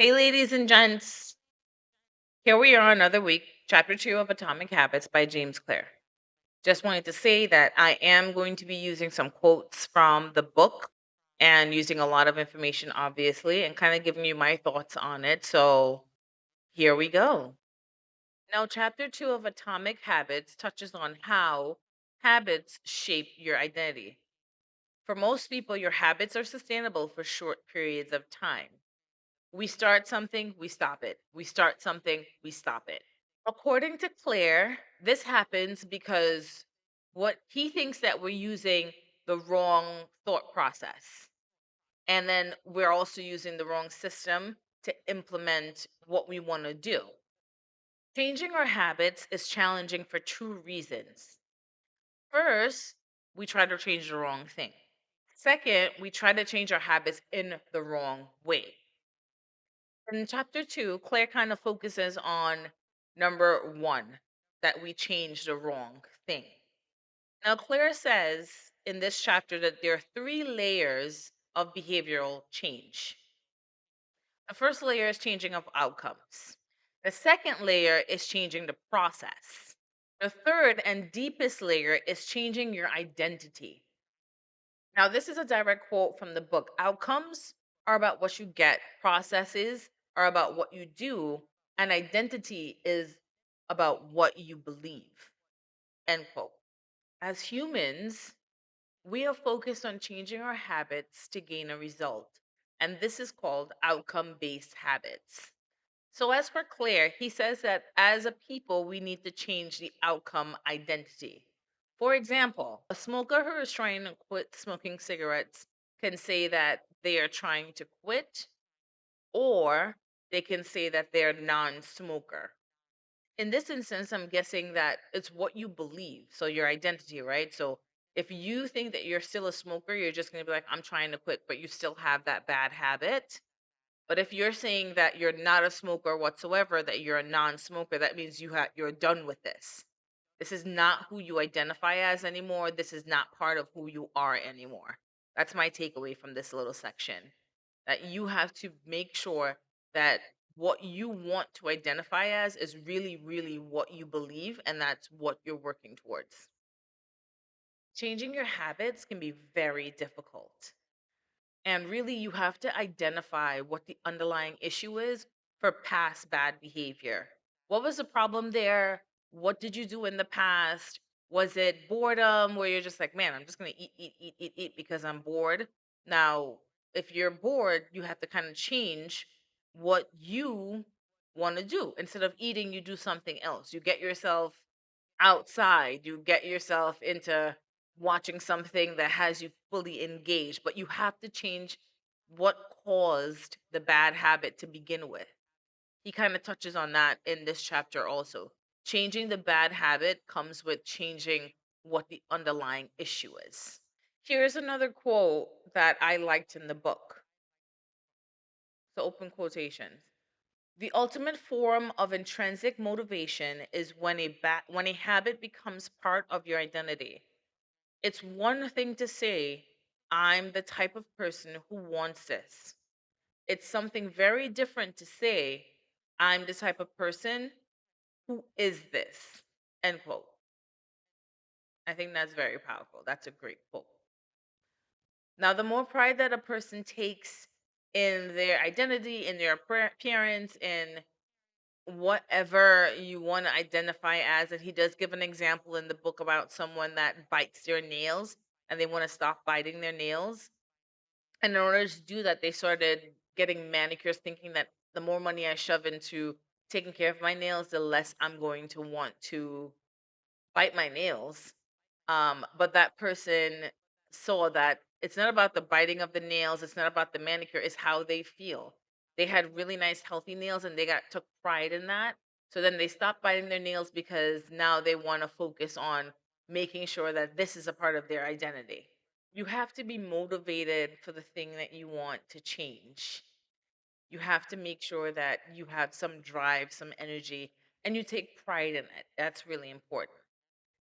Hey, ladies and gents. Here we are another week, chapter 2 of Atomic Habits by James Clear. Just wanted to say that I am going to be using some quotes from the book and using a lot of information, obviously, and kind of giving you my thoughts on it. So here we go. Now, chapter 2 of Atomic Habits touches on how habits shape your identity. For most people, your habits are sustainable for short periods of time. We start something, we stop it. We start something, we stop it. According to Claire, this happens because what he thinks that we're using the wrong thought process. And then we're also using the wrong system to implement what we want to do. Changing our habits is challenging for two reasons. First, we try to change the wrong thing. Second, we try to change our habits in the wrong way. In chapter 2, Claire kind of focuses on number 1, that we change the wrong thing. Now, Claire says in this chapter that there are 3 layers of behavioral change. The first layer is changing of outcomes. The second layer is changing the process. The third and deepest layer is changing your identity. Now, this is a direct quote from the book. Outcomes are about what you get, processes are about what you do, and identity is about what you believe. End quote. As humans, we are focused on changing our habits to gain a result, and this is called outcome based habits. So, as for Claire, he says that as a people, we need to change the outcome identity. For example, a smoker who is trying to quit smoking cigarettes can say that they are trying to quit, or they can say that they're non smoker. In this instance, I'm guessing that it's what you believe. So, your identity, right? So, if you think that you're still a smoker, you're just going to be like, I'm trying to quit, but you still have that bad habit. But if you're saying that you're not a smoker whatsoever, that you're a non-smoker, that means you're done with this. This is not who you identify as anymore. This is not part of who you are anymore. That's my takeaway from this little section. That you have to make sure that what you want to identify as is really, really what you believe, and that's what you're working towards. Changing your habits can be very difficult. And really, you have to identify what the underlying issue is for past bad behavior. What was the problem there? What did you do in the past? Was it boredom where you're just like, man, I'm just going to eat, eat, eat, eat, eat because I'm bored? Now, if you're bored, you have to kind of change what you want to do. Instead of eating, you do something else. You get yourself outside, you get yourself into watching something that has you fully engaged, but you have to change what caused the bad habit to begin with. He kind of touches on that in this chapter also. Changing the bad habit comes with changing what the underlying issue is. Here's another quote that I liked in the book. So, open quotations. The ultimate form of intrinsic motivation is when when a habit becomes part of your identity. It's one thing to say, I'm the type of person who wants this. It's something very different to say, I'm the type of person who is this. End quote. I think that's very powerful. That's a great quote. Now, the more pride that a person takes in their identity, in their appearance, in whatever you want to identify as, and he does give an example in the book about someone that bites their nails and they want to stop biting their nails, and in order to do that they started getting manicures, thinking that the more money I shove into taking care of my nails, the less I'm going to want to bite my nails. But that person saw that it's not about the biting of the nails, it's not about the manicure, it's how they feel. They had really nice, healthy nails and they got took pride in that. So then they stopped biting their nails because now they want to focus on making sure that this is a part of their identity. You have to be motivated for the thing that you want to change. You have to make sure that you have some drive, some energy, and you take pride in it. That's really important.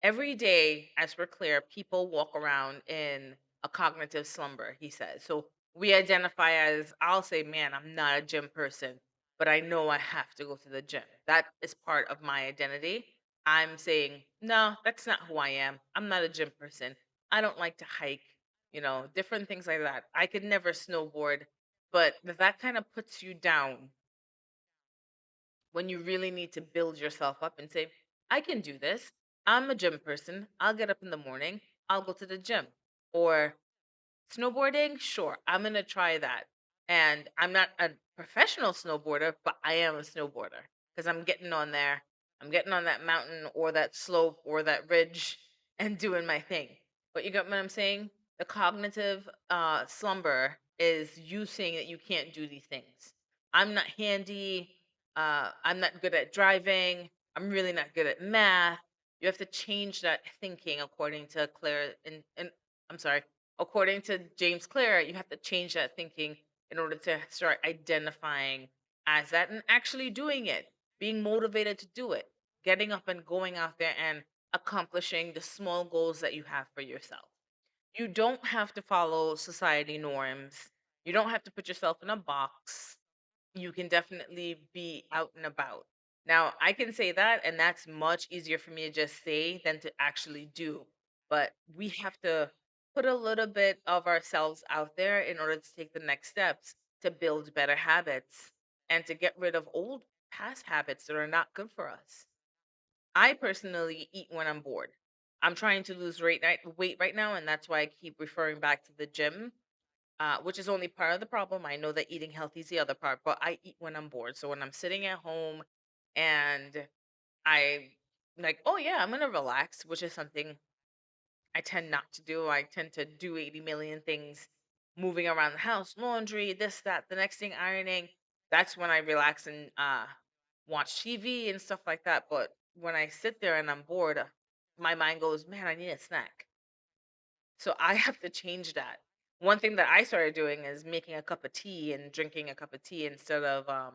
Every day, as we're clear, people walk around in a cognitive slumber, he says. So we identify as, I'll say, man, I'm not a gym person, but I know I have to go to the gym. That is part of my identity. I'm saying, no, that's not who I am. I'm not a gym person. I don't like to hike, different things like that. I could never snowboard, but that kind of puts you down when you really need to build yourself up and say, I can do this. I'm a gym person. I'll get up in the morning. I'll go to the gym. Or snowboarding, sure, I'm gonna try that. And I'm not a professional snowboarder, but I am a snowboarder because I'm getting on there. I'm getting on that mountain or that slope or that ridge and doing my thing. But you get what I'm saying? The cognitive slumber is you saying that you can't do these things. I'm not handy. I'm not good at driving. I'm really not good at math. You have to change that thinking according to Claire and I'm sorry, according to James Clear, you have to change that thinking in order to start identifying as that and actually doing it, being motivated to do it, getting up and going out there and accomplishing the small goals that you have for yourself. You don't have to follow society norms. You don't have to put yourself in a box. You can definitely be out and about. Now, I can say that, and that's much easier for me to just say than to actually do. But we have to put a little bit of ourselves out there in order to take the next steps to build better habits and to get rid of old past habits that are not good for us. I personally eat when I'm bored. I'm trying to lose weight right now, and that's why I keep referring back to the gym, which is only part of the problem. I know that eating healthy is the other part, but I eat when I'm bored. So when I'm sitting at home and I like, oh yeah, I'm gonna relax, which is something I tend not to do. I tend to do 80 million things, moving around the house, laundry, this, that, the next thing, ironing. That's when I relax and watch TV and stuff like that. But when I sit there and I'm bored, my mind goes, man, I need a snack. So I have to change that. One thing that I started doing is making a cup of tea and drinking a cup of tea instead of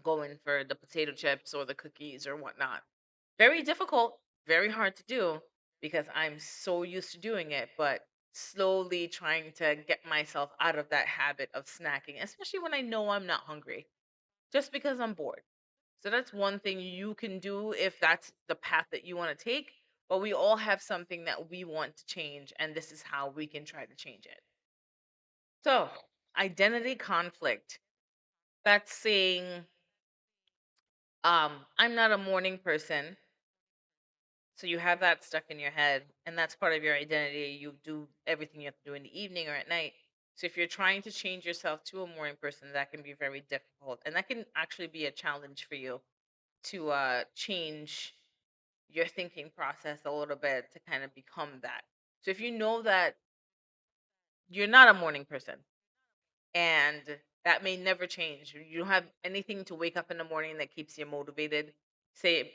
going for the potato chips or the cookies or whatnot. Very difficult, very hard to do because I'm so used to doing it, but slowly trying to get myself out of that habit of snacking, especially when I know I'm not hungry, just because I'm bored. So that's one thing you can do if that's the path that you want to take. But we all have something that we want to change, and this is how we can try to change it. So, identity conflict. That's saying, I'm not a morning person. So you have that stuck in your head, and that's part of your identity. You do everything you have to do in the evening or at night. So if you're trying to change yourself to a morning person, that can be very difficult, and that can actually be a challenge for you to change your thinking process a little bit to kind of become that. So if you know that you're not a morning person and that may never change, you don't have anything to wake up in the morning that keeps you motivated, say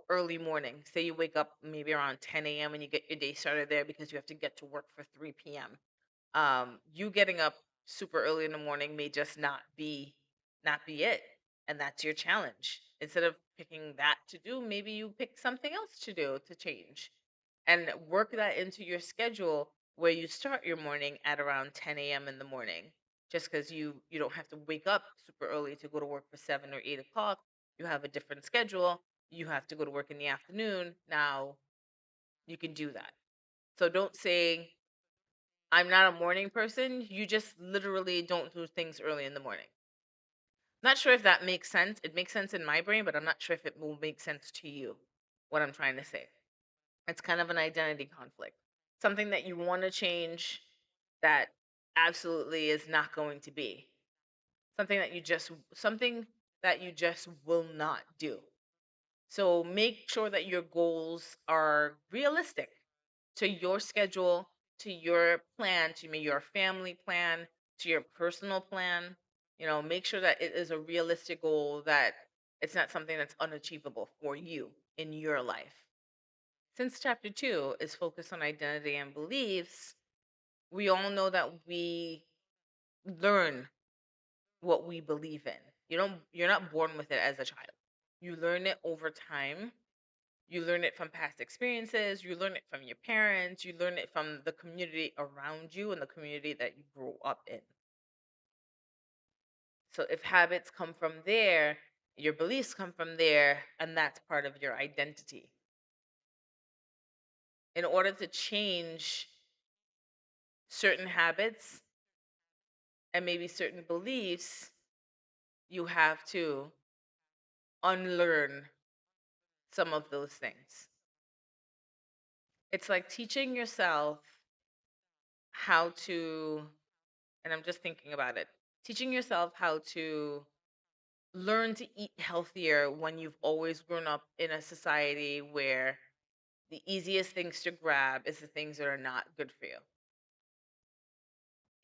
early morning, say you wake up maybe around 10 a.m. and you get your day started there because you have to get to work for 3 p.m. You getting up super early in the morning may just not be it, and that's your challenge. Instead of picking that to do, maybe you pick something else to do to change and work that into your schedule where you start your morning at around 10 a.m. in the morning, just because you don't have to wake up super early to go to work for 7 or 8 o'clock. You have a different schedule. You have to go to work in the afternoon. Now you can do that. So don't say I'm not a morning person. You just literally don't do things early in the morning. Not sure if that makes sense. It makes sense in my brain, but I'm not sure if it will make sense to you, what I'm trying to say. It's kind of an identity conflict. Something that you want to change that absolutely is not going to be. Something that you just will not do. So make sure that your goals are realistic to your schedule, to your plan, to your family plan, to your personal plan. Make sure that it is a realistic goal, that it's not something that's unachievable for you in your life. Since chapter 2 is focused on identity and beliefs, we all know that we learn what we believe in. You're not born with it as a child. You learn it over time. You learn it from past experiences, you learn it from your parents, you learn it from the community around you and the community that you grew up in. So if habits come from there, your beliefs come from there, and that's part of your identity. In order to change certain habits and maybe certain beliefs, you have to unlearn some of those things. It's like teaching yourself how to, and I'm just thinking about it, teaching yourself how to learn to eat healthier when you've always grown up in a society where the easiest things to grab is the things that are not good for you.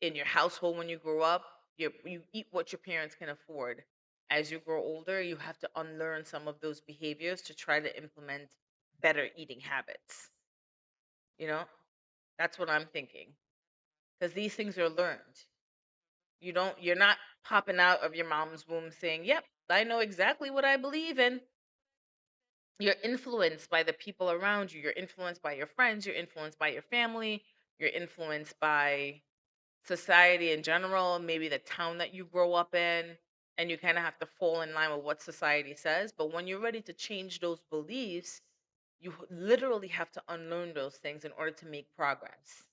In your household, when you grow up, you eat what your parents can afford. As you grow older, you have to unlearn some of those behaviors to try to implement better eating habits. You know, that's what I'm thinking. Because these things are learned. You're not popping out of your mom's womb saying, "Yep, I know exactly what I believe in." You're influenced by the people around you. You're influenced by your friends. You're influenced by your family. You're influenced by society in general, maybe the town that you grow up in, and you kind of have to fall in line with what society says. But when you're ready to change those beliefs, you literally have to unlearn those things in order to make progress.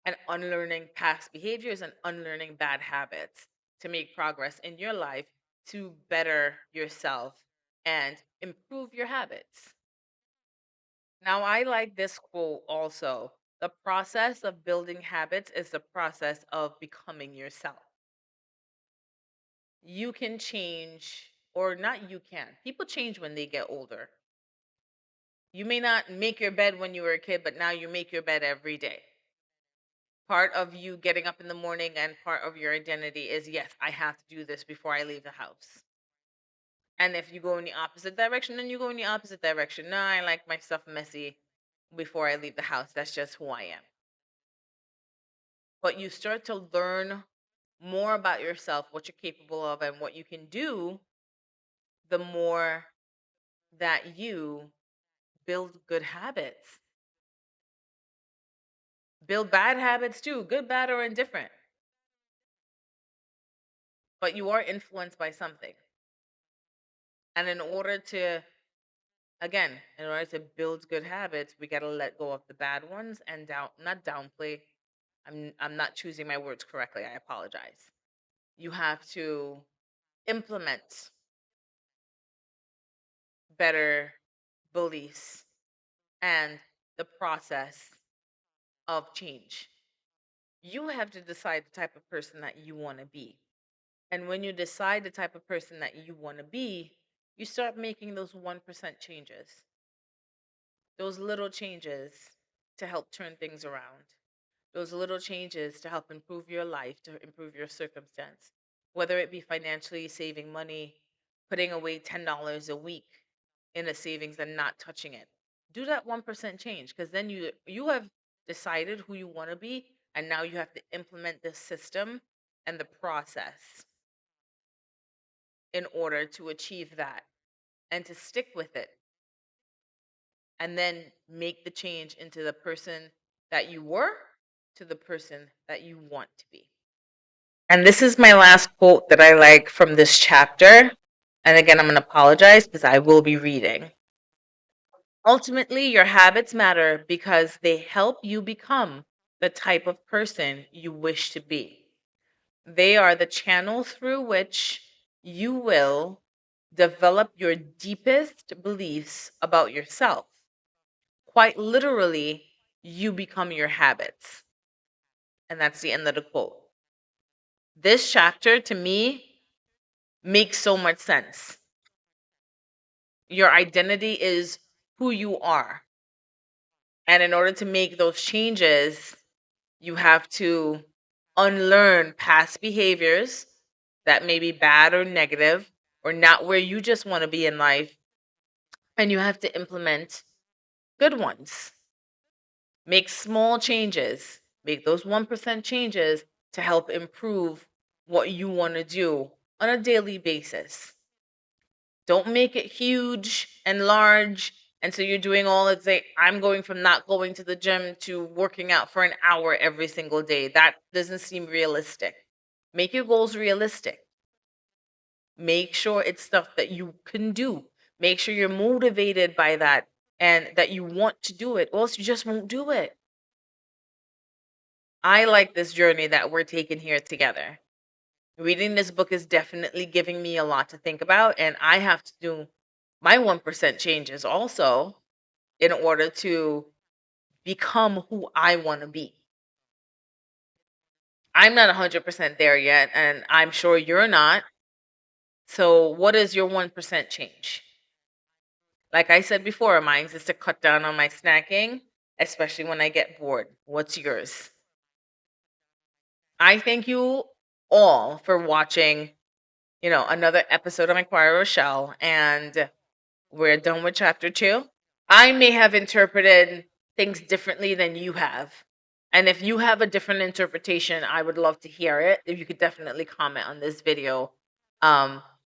And unlearning past behaviors and unlearning bad habits to make progress in your life to better yourself and improve your habits. Now, I like this quote also. The process of building habits is the process of becoming yourself. You can change, or not you can. People change when they get older. You may not make your bed when you were a kid, but now you make your bed every day. Part of you getting up in the morning and part of your identity is, yes, I have to do this before I leave the house. And if you go in the opposite direction, then you go in the opposite direction. No, I like my stuff messy before I leave the house. That's just who I am. But you start to learn more about yourself, what you're capable of, and what you can do, the more that you build good habits. Build bad habits too, good, bad, or indifferent. But you are influenced by something. And in order to, again, in order to build good habits, we got to let go of the bad ones and not downplay. I'm not choosing my words correctly. I apologize. You have to implement better beliefs and the process of change. You have to decide the type of person that you want to be. And when you decide the type of person that you want to be, you start making those 1% changes, those little changes to help turn things around, those little changes to help improve your life, to improve your circumstance, whether it be financially saving money, putting away $10 a week in a savings and not touching it. Do that 1% change, because then you have decided who you want to be, and now you have to implement the system and the process in order to achieve that and to stick with it, and then make the change into the person that you were to the person that you want to be. And this is my last quote that I like from this chapter. And again, I'm going to apologize because I will be reading. Ultimately, your habits matter because they help you become the type of person you wish to be. They are the channel through which you will develop your deepest beliefs about yourself. Quite literally, you become your habits. And that's the end of the quote. This chapter to me makes so much sense. Your identity is who you are. And in order to make those changes, you have to unlearn past behaviors that may be bad or negative or not where you just want to be in life. And you have to implement good ones. Make small changes. Make those 1% changes to help improve what you want to do on a daily basis. Don't make it huge and large. And so you're doing all, let's say, I'm going from not going to the gym to working out for an hour every single day. That doesn't seem realistic. Make your goals realistic. Make sure it's stuff that you can do. Make sure you're motivated by that and that you want to do it, or else you just won't do it. I like this journey that we're taking here together. Reading this book is definitely giving me a lot to think about, and I have to do my 1% changes also in order to become who I want to be. I'm not 100% there yet, and I'm sure you're not. So, what is your 1% change? Like I said before, mine is to cut down on my snacking, especially when I get bored. What's yours? I thank you all for watching, another episode of Inquirer Rochelle, and we're done with chapter 2. I may have interpreted things differently than you have. And if you have a different interpretation, I would love to hear it. If you could definitely comment on this video.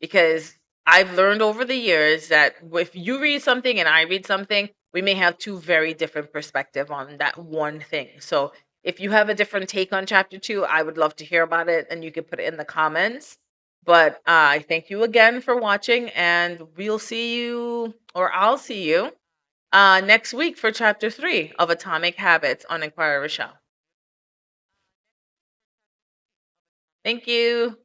Because I've learned over the years that if you read something and I read something, we may have two very different perspectives on that one thing. So if you have a different take on chapter 2, I would love to hear about it, and you could put it in the comments. But I thank you again for watching, and we'll see you, or I'll see you, next week for chapter 3 of Atomic Habits on Inquirer Rochelle. Thank you.